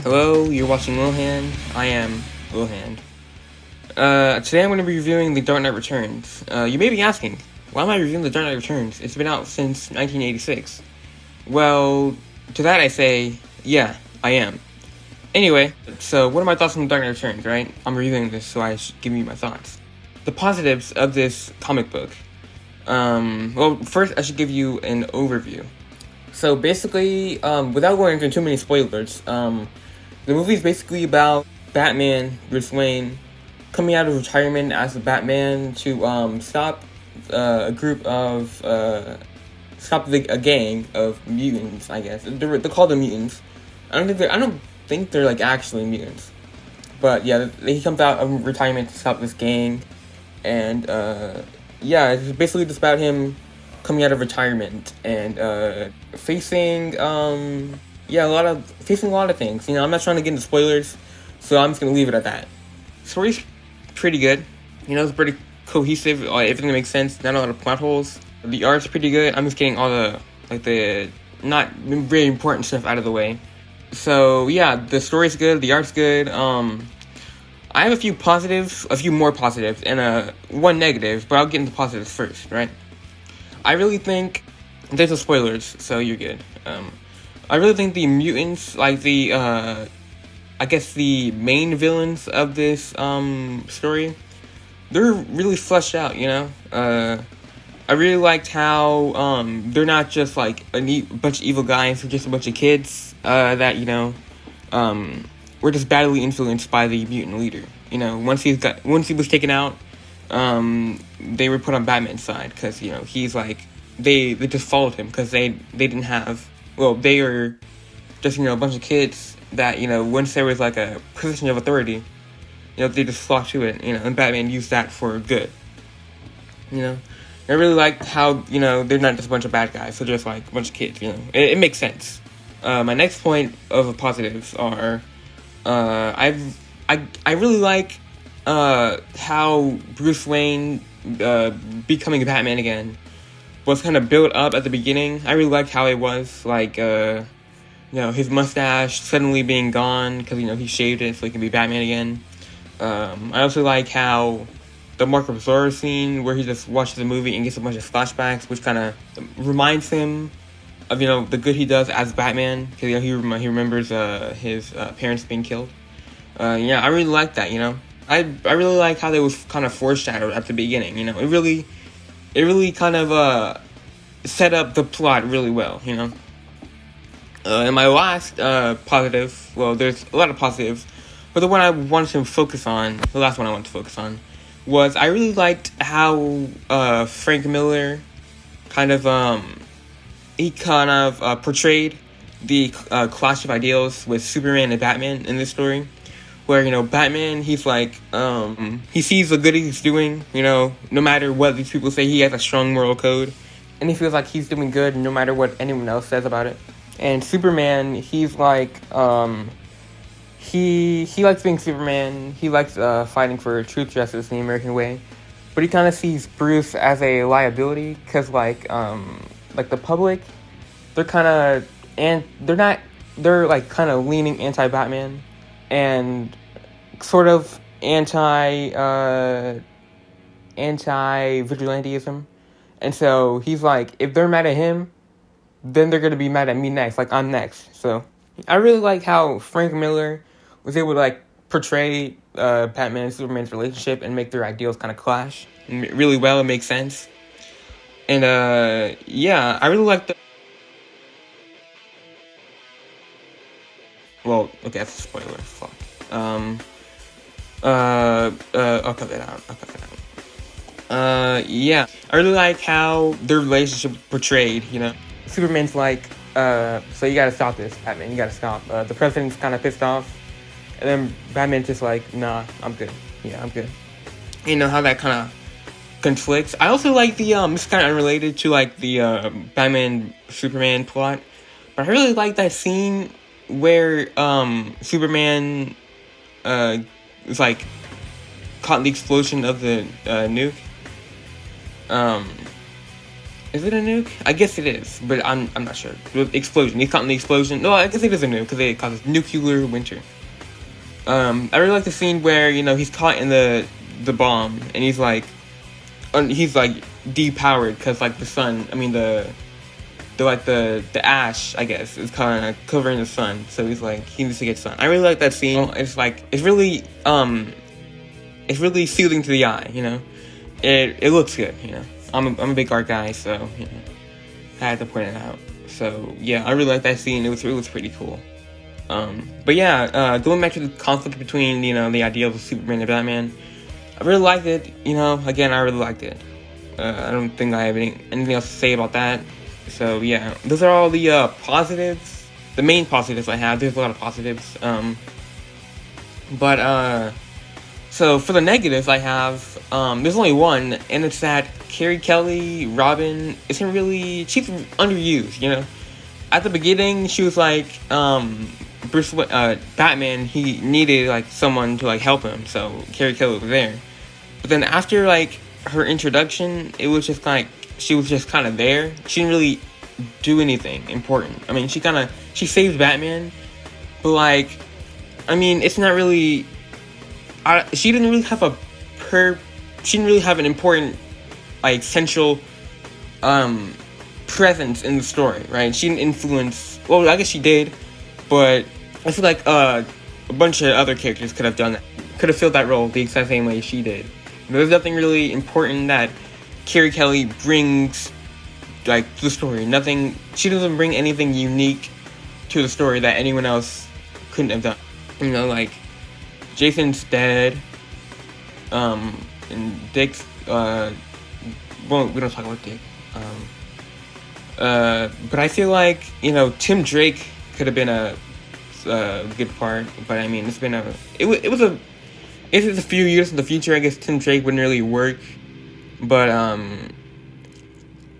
Hello, you're watching Wilhand. I am Wilhand. Today I'm going to be reviewing The Dark Knight Returns. You may be asking, why am I reviewing The Dark Knight Returns? It's been out since 1986. Well, to that I say, yeah, I am. Anyway, so what are my thoughts on The Dark Knight Returns, right? I'm reviewing this, so I should give you my thoughts. The positives of this comic book. Well, first I should give you an overview. So basically, without going into too many spoilers, the movie is basically about Batman, Bruce Wayne, coming out of retirement as a Batman to stop a group of stop a gang of mutants. I guess they're called the mutants. I don't think they're like actually mutants, but yeah, he comes out of retirement to stop this gang, and yeah, it's basically just about him coming out of retirement and facing facing a lot of things. You know, I'm not trying to get into spoilers, so I'm just gonna leave it at that. Story's pretty good. You know, it's pretty cohesive. Everything makes sense. Not a lot of plot holes. The art's pretty good. I'm just getting all the not very important stuff out of the way. So yeah, the story's good. The art's good. I have a few more positives, and one negative. But I'll get into positives first, right? I really think there's no spoilers, so you're good. I really think the mutants, like I guess the main villains of this story, they're really fleshed out. You know, I really liked how they're not just like a bunch of evil guys, or just a bunch of kids that were just badly influenced by the mutant leader. You know, once he was taken out, they were put on Batman's side because he's like they just followed him because they didn't have. Well, they were just, a bunch of kids that, once there was, like, a position of authority, they just flocked to it, and Batman used that for good, I really like how, they're not just a bunch of bad guys, they're just, like, a bunch of kids, It makes sense. My next point of positives are, I really like, how Bruce Wayne, becoming Batman again, was kind of built up at the beginning. I really liked how it was, like, his mustache suddenly being gone because, he shaved it so he can be Batman again. I also like how the Mark of Zorro scene where he just watches the movie and gets a bunch of flashbacks, which kind of reminds him of, the good he does as Batman, because, he remembers his parents being killed. I really like that, I really like how they was kind of foreshadowed at the beginning, It really kind of set up the plot really well, And my last positive, well, there's a lot of positives, but the last one I wanted to focus on, was I really liked how Frank Miller portrayed the clash of ideals with Superman and Batman in this story. Where, Batman, he's like, he sees the good he's doing, no matter what these people say, he has a strong moral code. And he feels like he's doing good no matter what anyone else says about it. And Superman, he's like, he likes being Superman. He likes fighting for truth, justice, in the American way. But he kind of sees Bruce as a liability because, like the public, they're kind of, and they're like kind of leaning anti-Batman and sort of anti-vigilantism. And so he's like, if they're mad at him, then they're going to be mad at me next. Like, I'm next. So I really like how Frank Miller was able to, like, portray Batman and Superman's relationship and make their ideals kind of clash really well. It makes sense. And, I really like the... Well, okay, that's a spoiler. Fuck. I'll cut that out. I really like how their relationship portrayed, Superman's like, so you gotta stop this, Batman, you gotta stop. The president's kind of pissed off, and then Batman's just like, nah, I'm good. Yeah, I'm good. How that kind of conflicts. I also like the, this is kind of unrelated to, like, the, Batman-Superman plot, but I really like that scene where, Superman, was, like, caught in the explosion of the, nuke. Is it a nuke? I guess it is, but I'm not sure. Explosion. He's caught in the explosion. No, I guess it is a nuke because it causes nuclear winter. I really like the scene where he's caught in the bomb and he's like depowered because like the sun. I mean the ash, I guess, is kind of covering the sun. So he needs to get sun. I really like that scene. It's really soothing to the eye. It looks good. I'm a big art guy, so I had to point it out. So yeah, I really like that scene. It was pretty cool. But yeah, going back to the conflict between the ideals of Superman and Batman, I really liked it. Again, I really liked it. I don't think I have anything else to say about that. So yeah, those are all the positives, the main positives I have. There's a lot of positives. So for the negatives I have, there's only one, and it's that Carrie Kelly, Robin, she's underused, At the beginning, she was like, Batman, he needed, someone to, help him, so Carrie Kelly was there. But then after, her introduction, it was just, she was just kind of there. She didn't really do anything important. I mean, she saved Batman, but, it's not really... she didn't really have an important central presence in the story, right? She didn't influence. Well, I guess she did, but I feel like a bunch of other characters could have filled that role the exact same way she did. There's nothing really important that Carrie Kelly brings to the story. Nothing. She doesn't bring anything unique to the story that anyone else couldn't have done. Jason's dead, and Dick's, well, we don't talk about Dick, but I feel like, Tim Drake could have been a good part, but I mean, if it's a few years in the future, I guess Tim Drake wouldn't really work, but,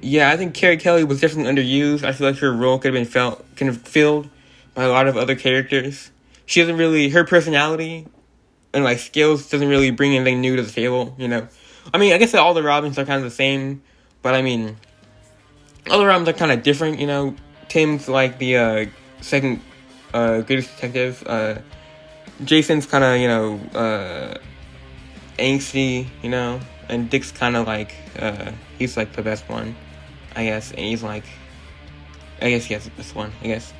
yeah, I think Carrie Kelly was definitely underused. I feel like her role could have been filled by a lot of other characters. She doesn't really, her personality and skills doesn't really bring anything new to the table, I mean, I guess that all the Robins are kind of the same, but I mean, all the Robins are kind of different, Tim's the second greatest detective. Jason's kind of angsty, and Dick's kind of he's the best one, I guess, and he's I guess he has the best one, I guess.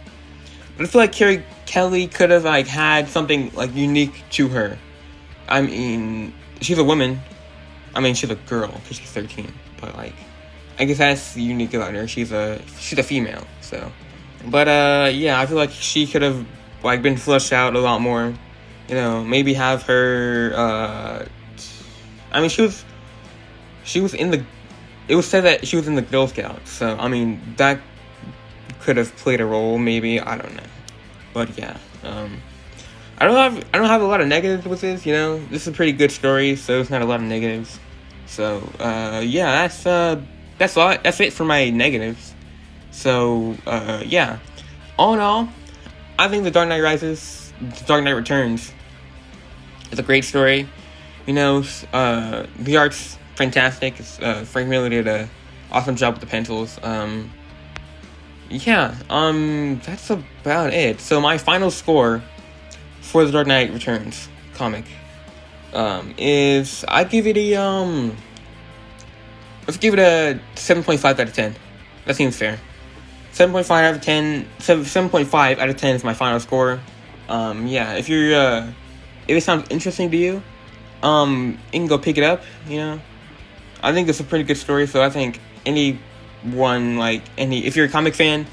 But I feel like Carrie Kelly could have had something unique to her. I mean, she's a woman. I mean, she's a girl because she's 13. But I guess that's unique about her. She's a female. So, but yeah, I feel like she could have been fleshed out a lot more. Maybe have her. I mean, she was in the. It was said that she was in the Girl Scouts. So I mean that could have played a role, maybe, I don't know, but yeah, I don't have a lot of negatives with this. This is a pretty good story, so there's not a lot of negatives. So yeah, that's it for my negatives. So yeah, all in all, I think The Dark Knight Returns is a great story. The art's fantastic. Frank Miller did an awesome job with the pencils. Yeah, that's about it. So my final score for The Dark Knight Returns comic is, I give it a let's give it a 7.5 out of 10. That seems fair. 7.5 out of 10. 7.5 out of 10 is my final score. Yeah, if it sounds interesting to you, you can go pick it up. I think it's a pretty good story. So I think if you're a comic fan,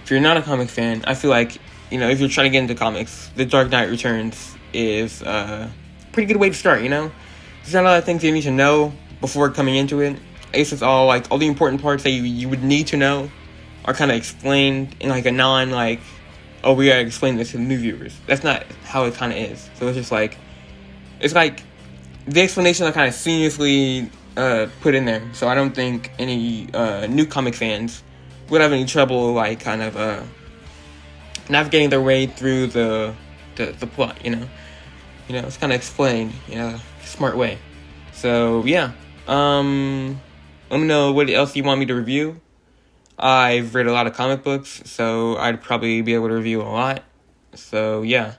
if you're not a comic fan, I feel like, if you're trying to get into comics, The Dark Knight Returns is a pretty good way to start. There's not a lot of things you need to know before coming into it. I guess it's all the important parts that you would need to know are kind of explained in a non we gotta explain this to the new viewers. That's not how it kind of is. So it's just it's the explanation are kind of seamlessly put in there. So I don't think any new comic fans would have any trouble navigating their way through the plot. It's kind of explained in a smart way. So yeah, Let me know what else you want me to review. I've read a lot of comic books, so I'd probably be able to review a lot. So, yeah.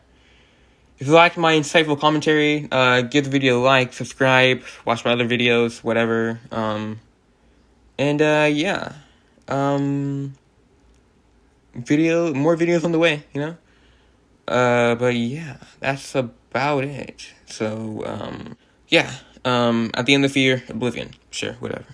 If you liked my insightful commentary, give the video a like, subscribe, watch my other videos, whatever. Yeah. More videos on the way, you know? But yeah, that's about it. So, yeah. At the end of the year, Oblivion. Sure, whatever.